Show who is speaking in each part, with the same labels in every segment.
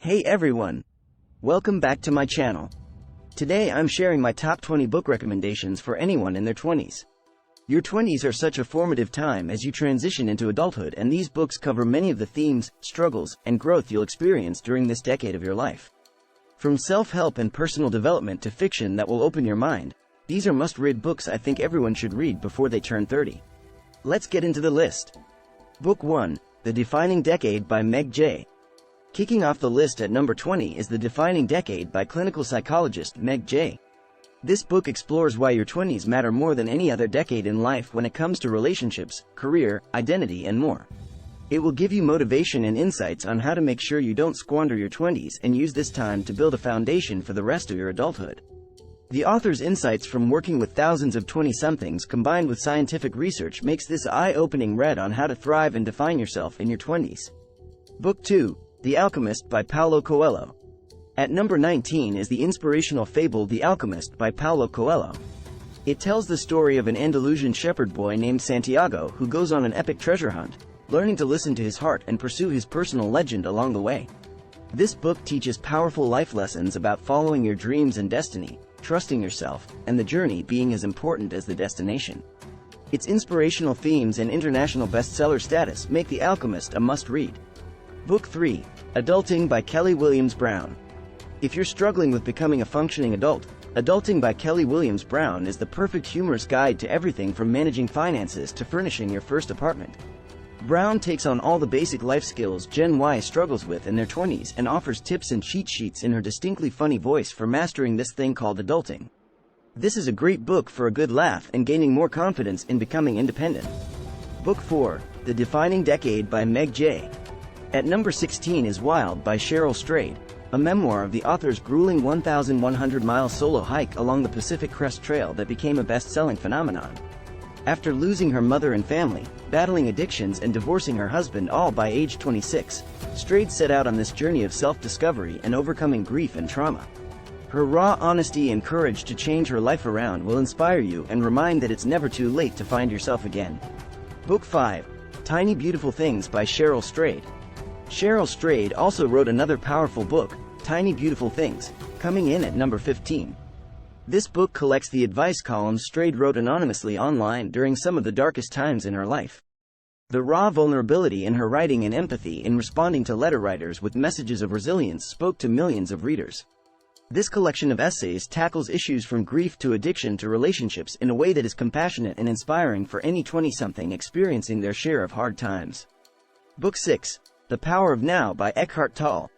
Speaker 1: Hey everyone! Welcome back to my channel. Today I'm sharing my top 20 book recommendations for anyone in their 20s. Your 20s are such a formative time as you transition into adulthood, and these books cover many of the themes, struggles, and growth you'll experience during this decade of your life. From self-help and personal development to fiction that will open your mind, these are must-read books I think everyone should read before they turn 30. Let's get into the list. Book 1, The Defining Decade by Meg J. Kicking off the list at number 20 is The Defining Decade by clinical psychologist Meg J. This book explores why your 20s matter more than any other decade in life when it comes to relationships, career, identity, and more. It will give you motivation and insights on how to make sure you don't squander your 20s and use this time to build a foundation for the rest of your adulthood. The author's insights from working with thousands of 20-somethings combined with scientific research makes this eye-opening read on how to thrive and define yourself in your 20s. Book 2, The Alchemist by Paulo Coelho. At number 19 is the inspirational fable The Alchemist by Paulo Coelho. It tells the story of an Andalusian shepherd boy named Santiago who goes on an epic treasure hunt, learning to listen to his heart and pursue his personal legend along the way. This book teaches powerful life lessons about following your dreams and destiny, trusting yourself, and the journey being as important as the destination. Its inspirational themes and international bestseller status make The Alchemist a must-read. Book 3, Adulting by Kelly Williams Brown. If you're struggling with becoming a functioning adult, Adulting by Kelly Williams Brown is the perfect humorous guide to everything from managing finances to furnishing your first apartment. Brown takes on all the basic life skills Gen Y struggles with in their 20s and offers tips and cheat sheets in her distinctly funny voice for mastering this thing called adulting. This is a great book for a good laugh and gaining more confidence in becoming independent. Book 4, The Defining Decade by Meg J. At number 16 is Wild by Cheryl Strayed, a memoir of the author's grueling 1,100-mile solo hike along the Pacific Crest Trail that became a best-selling phenomenon. After losing her mother and family, battling addictions and divorcing her husband all by age 26, Strayed set out on this journey of self-discovery and overcoming grief and trauma. Her raw honesty and courage to change her life around will inspire you and remind that it's never too late to find yourself again. Book 5, Tiny Beautiful Things by Cheryl Strayed. Cheryl Strayed also wrote another powerful book, Tiny Beautiful Things, coming in at number 15. This book collects the advice columns Strayed wrote anonymously online during some of the darkest times in her life. The raw vulnerability in her writing and empathy in responding to letter writers with messages of resilience spoke to millions of readers. This collection of essays tackles issues from grief to addiction to relationships in a way that is compassionate and inspiring for any 20-something experiencing their share of hard times. Book 6, The Power of Now by Eckhart Tolle.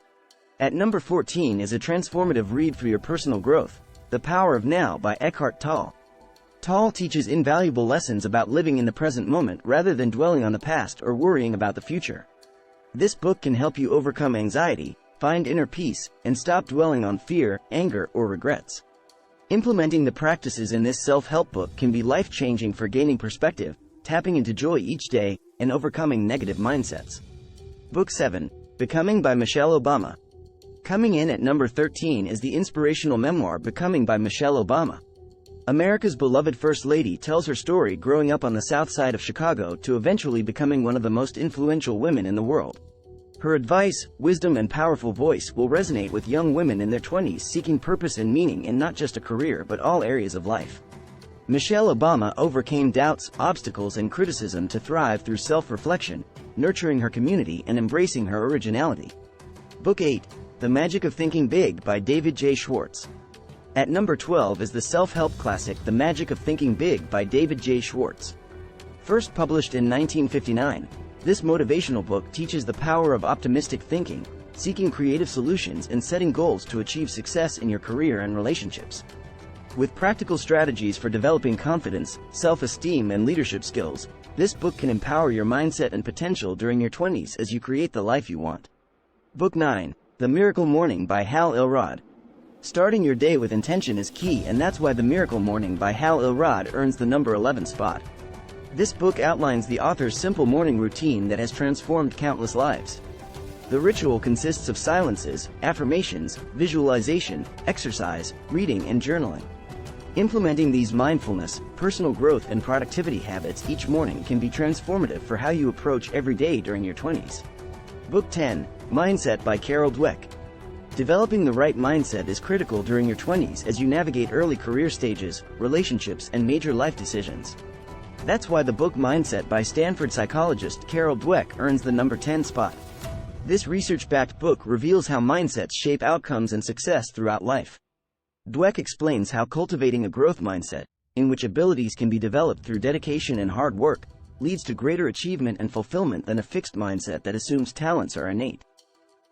Speaker 1: At number 14 is a transformative read for your personal growth, The Power of Now by Eckhart Tolle. Tolle teaches invaluable lessons about living in the present moment rather than dwelling on the past or worrying about the future. This book can help you overcome anxiety, find inner peace, and stop dwelling on fear, anger, or regrets. Implementing the practices in this self-help book can be life-changing for gaining perspective, tapping into joy each day, and overcoming negative mindsets. Book 7, Becoming by Michelle Obama. Coming in at number 13 is the inspirational memoir Becoming by Michelle Obama. America's beloved First Lady tells her story growing up on the South Side of Chicago to eventually becoming one of the most influential women in the world. Her advice, wisdom, and powerful voice will resonate with young women in their 20s seeking purpose and meaning in not just a career but all areas of life. Michelle Obama overcame doubts, obstacles, and criticism to thrive through self-reflection, nurturing her community and embracing her originality. Book 8, The Magic of Thinking Big by David J. Schwartz. At number 12 is the self-help classic The Magic of Thinking Big by David J. Schwartz. First published in 1959, this motivational book teaches the power of optimistic thinking, seeking creative solutions, and setting goals to achieve success in your career and relationships. With practical strategies for developing confidence, self-esteem, and leadership skills, this book can empower your mindset and potential during your 20s as you create the life you want. Book 9, The Miracle Morning by Hal Elrod. Starting your day with intention is key, and that's why The Miracle Morning by Hal Elrod earns the number 11 spot. This book outlines the author's simple morning routine that has transformed countless lives. The ritual consists of silences, affirmations, visualization, exercise, reading, and journaling. Implementing these mindfulness, personal growth, and productivity habits each morning can be transformative for how you approach every day during your 20s. Book 10, Mindset by Carol Dweck. Developing the right mindset is critical during your 20s as you navigate early career stages, relationships, and major life decisions. That's why the book Mindset by Stanford psychologist Carol Dweck earns the number 10 spot. This research-backed book reveals how mindsets shape outcomes and success throughout life. Dweck explains how cultivating a growth mindset, in which abilities can be developed through dedication and hard work, leads to greater achievement and fulfillment than a fixed mindset that assumes talents are innate.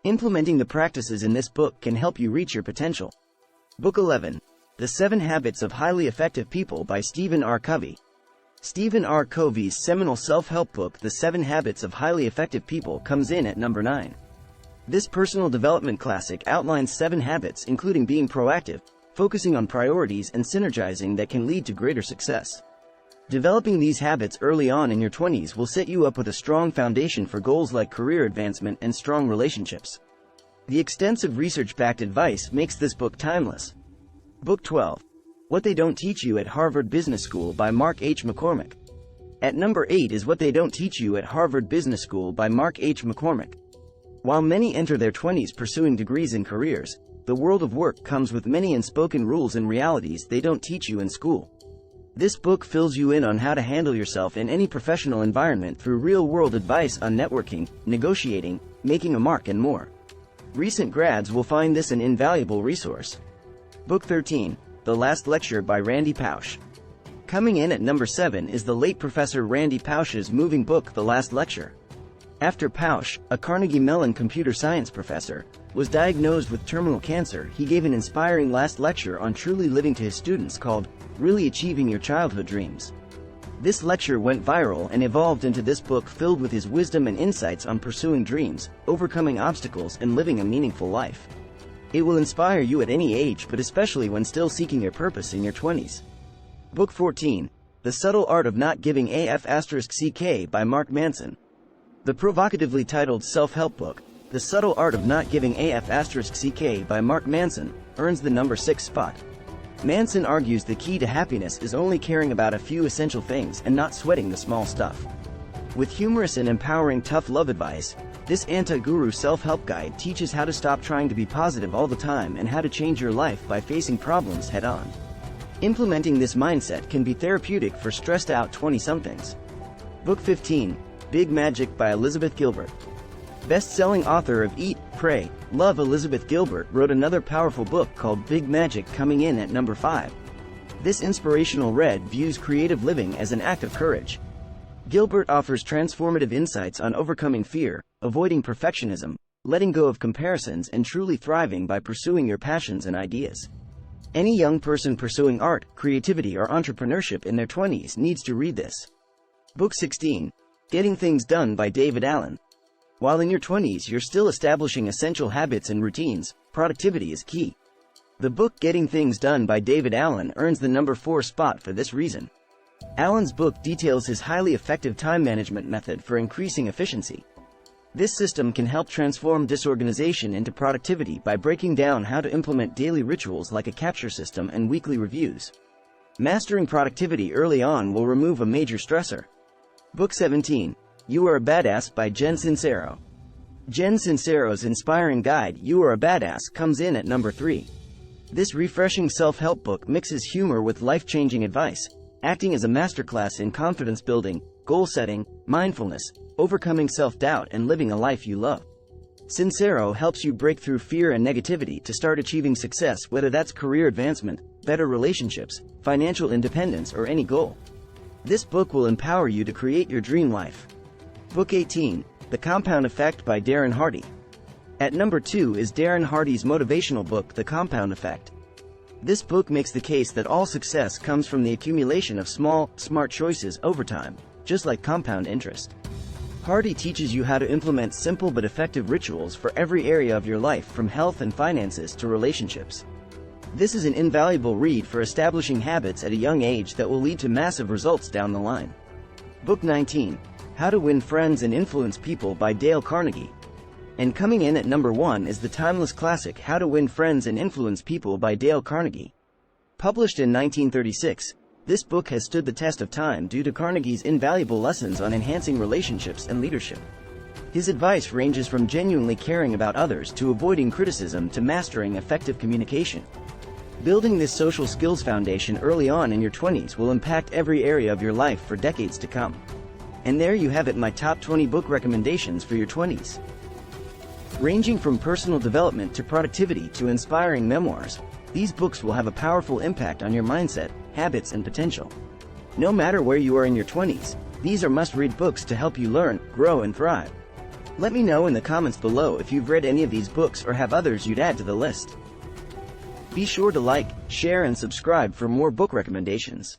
Speaker 1: Implementing the practices in this book can help you reach your potential. Book 11. The 7 Habits of Highly Effective People by Stephen R. Covey. Stephen R. Covey's seminal self-help book, The 7 Habits of Highly Effective People, comes in at number 9. This personal development classic outlines 7 habits, including being proactive, focusing on priorities, and synergizing, that can lead to greater success. Developing these habits early on in your 20s will set you up with a strong foundation for goals like career advancement and strong relationships. The extensive research-backed advice makes this book timeless. Book 12. What They Don't Teach You at Harvard Business School by Mark H. McCormick. At number 8 is What They Don't Teach You at Harvard Business School by Mark H. McCormick. While many enter their 20s pursuing degrees and careers, the world of work comes with many unspoken rules and realities they don't teach you in school. This book fills you in on how to handle yourself in any professional environment through real-world advice on networking, negotiating, making a mark, and more. Recent grads will find this an invaluable resource. Book 13. The Last Lecture by Randy Pausch. Coming in at number 7 is the late Professor Randy Pausch's moving book, The Last Lecture. After Pausch, a Carnegie Mellon computer science professor, was diagnosed with terminal cancer, he gave an inspiring last lecture on truly living to his students called Really Achieving Your Childhood Dreams. This lecture went viral and evolved into this book filled with his wisdom and insights on pursuing dreams, overcoming obstacles, and living a meaningful life. It will inspire you at any age, but especially when still seeking your purpose in your 20s. Book 14. The Subtle Art of Not Giving a**ck by Mark Manson. The provocatively titled self-help book, The Subtle Art of Not Giving a**ck by Mark Manson, earns the number 6 spot. Manson argues the key to happiness is only caring about a few essential things and not sweating the small stuff. With humorous and empowering tough love advice, this anti-guru self-help guide teaches how to stop trying to be positive all the time and how to change your life by facing problems head-on. Implementing this mindset can be therapeutic for stressed-out 20-somethings. Book 15. Big Magic by Elizabeth Gilbert. Best-selling author of Eat, Pray, Love, Elizabeth Gilbert wrote another powerful book called Big Magic, coming in at number 5. This inspirational read views creative living as an act of courage. Gilbert offers transformative insights on overcoming fear, avoiding perfectionism, letting go of comparisons, and truly thriving by pursuing your passions and ideas. Any young person pursuing art, creativity, or entrepreneurship in their 20s needs to read this. Book 16. Getting Things Done by David Allen. While in your 20s you're still establishing essential habits and routines, productivity is key. The book Getting Things Done by David Allen earns the number 4 spot for this reason. Allen's book details his highly effective time management method for increasing efficiency. This system can help transform disorganization into productivity by breaking down how to implement daily rituals like a capture system and weekly reviews. Mastering productivity early on will remove a major stressor. Book 17. You Are a Badass by Jen Sincero. Jen Sincero's inspiring guide, You Are a Badass, comes in at number 3. This refreshing self-help book mixes humor with life-changing advice, acting as a masterclass in confidence building, goal setting, mindfulness, overcoming self-doubt, and living a life you love. Sincero helps you break through fear and negativity to start achieving success, whether that's career advancement, better relationships, financial independence, or any goal. This book will empower you to create your dream life. Book 18. The Compound Effect by Darren Hardy. At number 2 is Darren Hardy's motivational book, The Compound Effect. This book makes the case that all success comes from the accumulation of small, smart choices over time, just like compound interest. Hardy teaches you how to implement simple but effective rituals for every area of your life, from health and finances to relationships. This is an invaluable read for establishing habits at a young age that will lead to massive results down the line. Book 19. How to Win Friends and Influence People by Dale Carnegie. And coming in at number 1 is the timeless classic How to Win Friends and Influence People by Dale Carnegie. Published in 1936, this book has stood the test of time due to Carnegie's invaluable lessons on enhancing relationships and leadership. His advice ranges from genuinely caring about others to avoiding criticism to mastering effective communication. Building this social skills foundation early on in your 20s will impact every area of your life for decades to come. And there you have it, my top 20 book recommendations for your 20s. Ranging from personal development to productivity to inspiring memoirs, these books will have a powerful impact on your mindset, habits, and potential. No matter where you are in your 20s, these are must-read books to help you learn, grow, and thrive. Let me know in the comments below if you've read any of these books or have others you'd add to the list. Be sure to like, share, and subscribe for more book recommendations.